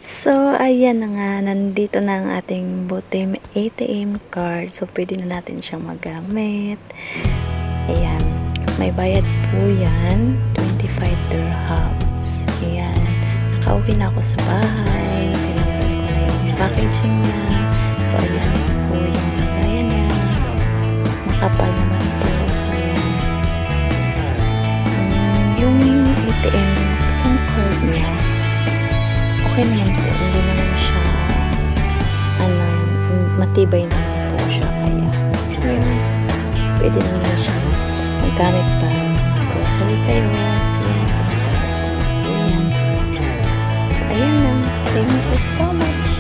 So, ayan na nga, nandito na ang ating Butim ATM card. So, pwede na natin siyang magamit. Ayan, may bayad po yan, 25 dirhams. Ayan, nakauwi na ako sa bahay. Tinanggal ko na yung packaging niya. So, ayan po yung lagayan niya. Makapal naman po. So, ayan. Yung ATM, yung card niya, okay naman po, hindi naman siya matibay naman po siya, kaya yun, pwede naman siya maggamit pa grocery kayo, ayan, so ayan na, thank you so much.